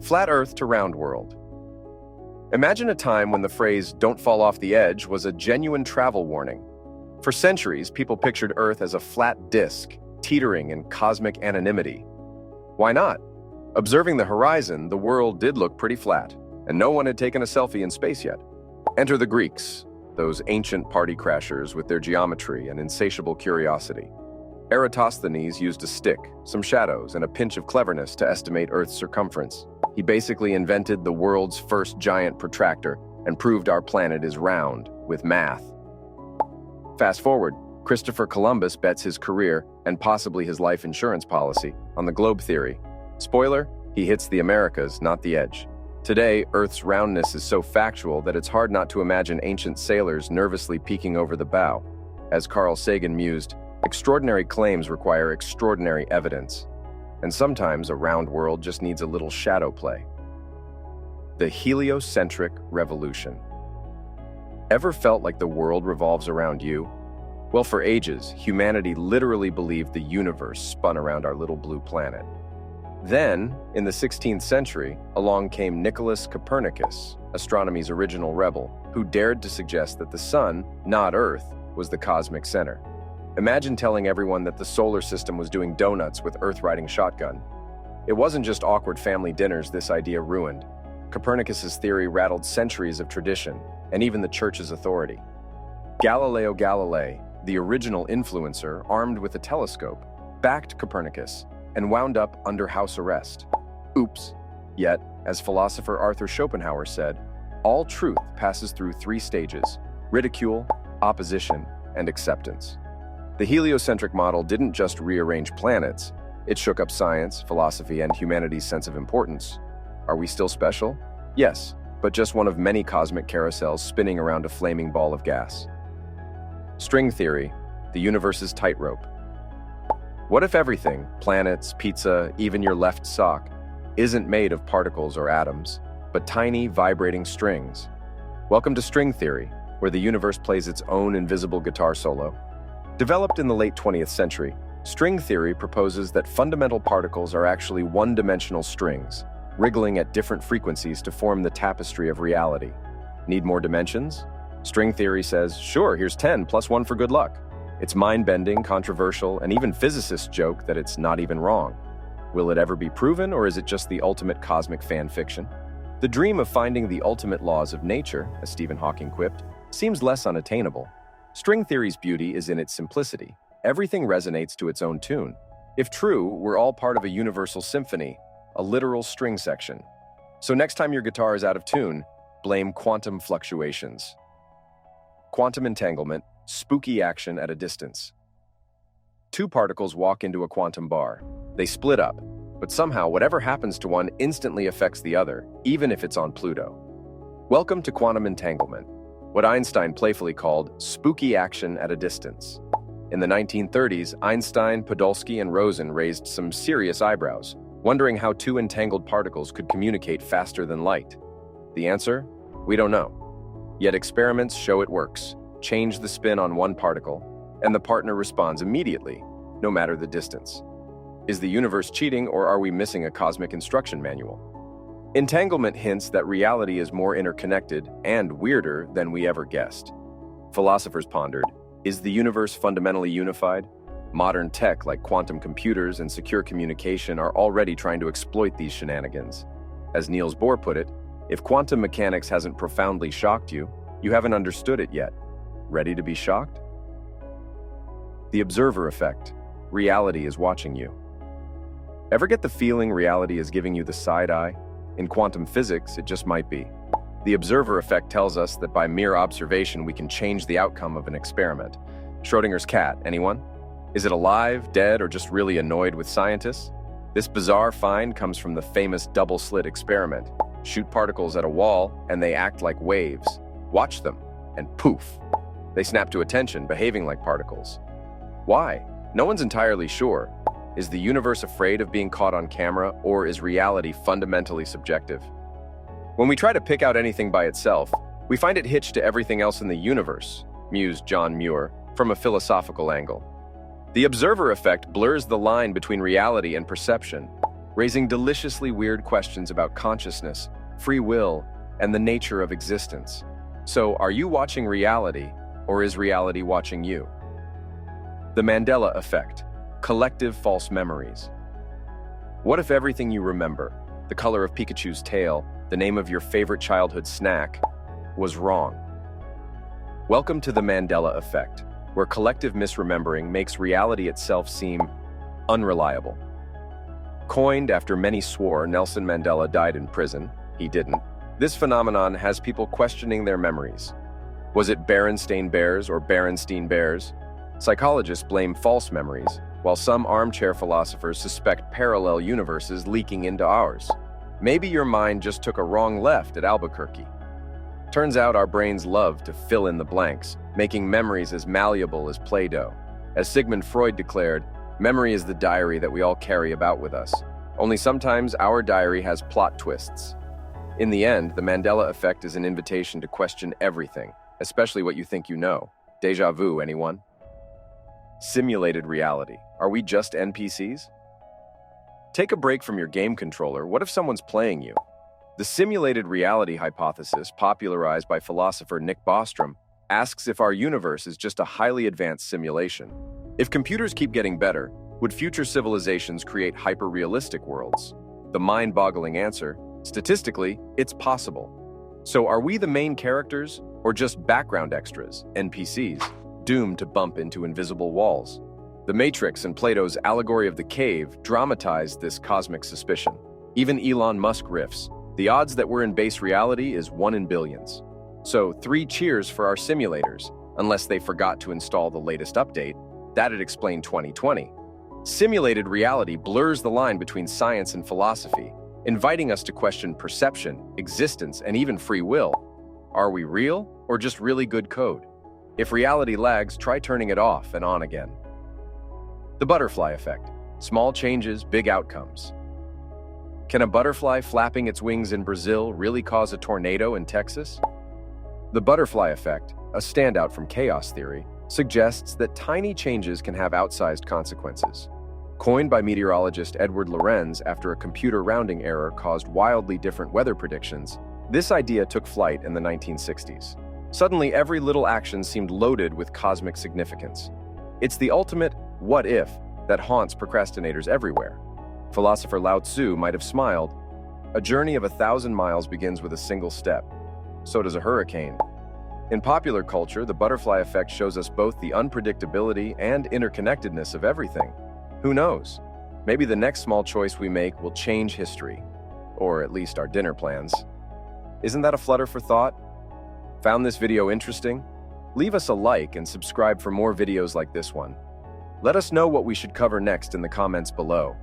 Flat Earth to round world. Imagine a time when the phrase "don't fall off the edge" was a genuine travel warning. For centuries, people pictured Earth as a flat disk, teetering in cosmic anonymity. Why not? Observing the horizon, the world did look pretty flat, and no one had taken a selfie in space yet. Enter the Greeks, those ancient party crashers with their geometry and insatiable curiosity. Eratosthenes used a stick, some shadows, and a pinch of cleverness to estimate Earth's circumference. He basically invented the world's first giant protractor and proved our planet is round with math. Fast forward, Christopher Columbus bets his career, and possibly his life insurance policy, on the globe theory. Spoiler, he hits the Americas, not the edge. Today, Earth's roundness is so factual that it's hard not to imagine ancient sailors nervously peeking over the bow. As Carl Sagan mused, extraordinary claims require extraordinary evidence. And sometimes a round world just needs a little shadow play. The heliocentric revolution. Ever felt like the world revolves around you? Well, for ages, humanity literally believed the universe spun around our little blue planet. Then, in the 16th century, along came Nicholas Copernicus, astronomy's original rebel, who dared to suggest that the sun, not Earth, was the cosmic center. Imagine telling everyone that the solar system was doing donuts with Earth riding shotgun. It wasn't just awkward family dinners this idea ruined. Copernicus's theory rattled centuries of tradition, and even the church's authority. Galileo Galilei, the original influencer armed with a telescope, backed Copernicus and wound up under house arrest. Oops. Yet, as philosopher Arthur Schopenhauer said, all truth passes through three stages: ridicule, opposition, and acceptance. The heliocentric model didn't just rearrange planets, it shook up science, philosophy, and humanity's sense of importance. Are we still special? Yes, but just one of many cosmic carousels spinning around a flaming ball of gas. String theory, the universe's tightrope. What if everything, planets, pizza, even your left sock, isn't made of particles or atoms, but tiny, vibrating strings? Welcome to string theory, where the universe plays its own invisible guitar solo. Developed in the late 20th century, string theory proposes that fundamental particles are actually one-dimensional strings, wriggling at different frequencies to form the tapestry of reality. Need more dimensions? String theory says, sure, here's 10 plus 1 for good luck. It's mind-bending, controversial, and even physicists joke that it's not even wrong. Will it ever be proven, or is it just the ultimate cosmic fan fiction? The dream of finding the ultimate laws of nature, as Stephen Hawking quipped, seems less unattainable. String theory's beauty is in its simplicity. Everything resonates to its own tune. If true, we're all part of a universal symphony, a literal string section. So next time your guitar is out of tune, blame quantum fluctuations. Quantum entanglement, spooky action at a distance. Two particles walk into a quantum bar. They split up, but somehow whatever happens to one instantly affects the other, even if it's on Pluto. Welcome to quantum entanglement, what Einstein playfully called spooky action at a distance. In the 1930s, Einstein, Podolsky, and Rosen raised some serious eyebrows, wondering how two entangled particles could communicate faster than light. The answer? We don't know. Yet experiments show it works. Change the spin on one particle, and the partner responds immediately, no matter the distance. Is the universe cheating, or are we missing a cosmic instruction manual? Entanglement hints that reality is more interconnected and weirder than we ever guessed. Philosophers pondered, is the universe fundamentally unified? Modern tech like quantum computers and secure communication are already trying to exploit these shenanigans. As Niels Bohr put it, if quantum mechanics hasn't profoundly shocked you, you haven't understood it yet. Ready to be shocked? The observer effect. Reality is watching you. Ever get the feeling reality is giving you the side eye? In quantum physics, it just might be. The observer effect tells us that by mere observation we can change the outcome of an experiment. Schrodinger's cat, anyone? Is it alive, dead, or just really annoyed with scientists? This bizarre find comes from the famous double-slit experiment. Shoot particles at a wall, and they act like waves. Watch them, and poof! They snap to attention, behaving like particles. Why? No one's entirely sure. Is the universe afraid of being caught on camera, or is reality fundamentally subjective? When we try to pick out anything by itself, we find it hitched to everything else in the universe, mused John Muir, from a philosophical angle. The observer effect blurs the line between reality and perception. raising deliciously weird questions about consciousness, free will, and the nature of existence. So, are you watching reality, or is reality watching you? The Mandela effect, collective false memories. What if everything you remember, the color of Pikachu's tail, the name of your favorite childhood snack, was wrong? Welcome to the Mandela effect, where collective misremembering makes reality itself seem unreliable. Coined after many swore Nelson Mandela died in prison, he didn't. This phenomenon has people questioning their memories. Was it Berenstain Bears or Berenstein Bears? Psychologists blame false memories, while some armchair philosophers suspect parallel universes leaking into ours. Maybe your mind just took a wrong left at Albuquerque. Turns out our brains love to fill in the blanks, making memories as malleable as Play-Doh. As Sigmund Freud declared, memory is the diary that we all carry about with us. Only sometimes our diary has plot twists. In the end, the Mandela effect is an invitation to question everything, especially what you think you know. Déjà vu, anyone? Simulated reality. Are we just NPCs? Take a break from your game controller. What if someone's playing you? The simulated reality hypothesis, popularized by philosopher Nick Bostrom, asks if our universe is just a highly advanced simulation. If computers keep getting better, would future civilizations create hyper-realistic worlds? The mind-boggling answer: statistically, it's possible. So are we the main characters, or just background extras, NPCs, doomed to bump into invisible walls? The Matrix and Plato's allegory of the cave dramatized this cosmic suspicion. Even Elon Musk riffs, the odds that we're in base reality is 1 in billions. So 3 cheers for our simulators, unless they forgot to install the latest update. That'd explain 2020. Simulated reality blurs the line between science and philosophy, inviting us to question perception, existence, and even free will. Are we real, or just really good code? If reality lags, try turning it off and on again. The butterfly effect. Small changes, big outcomes. Can a butterfly flapping its wings in Brazil really cause a tornado in Texas? The butterfly effect, a standout from chaos theory, suggests that tiny changes can have outsized consequences. Coined by meteorologist Edward Lorenz after a computer rounding error caused wildly different weather predictions, this idea took flight in the 1960s. Suddenly, every little action seemed loaded with cosmic significance. It's the ultimate what if that haunts procrastinators everywhere. Philosopher Lao Tzu might have smiled. A journey of 1,000 miles begins with a single step. So does a hurricane. In popular culture, the butterfly effect shows us both the unpredictability and interconnectedness of everything. Who knows? Maybe the next small choice we make will change history. Or at least our dinner plans. Isn't that a flutter for thought? Found this video interesting? Leave us a like and subscribe for more videos like this one. Let us know what we should cover next in the comments below.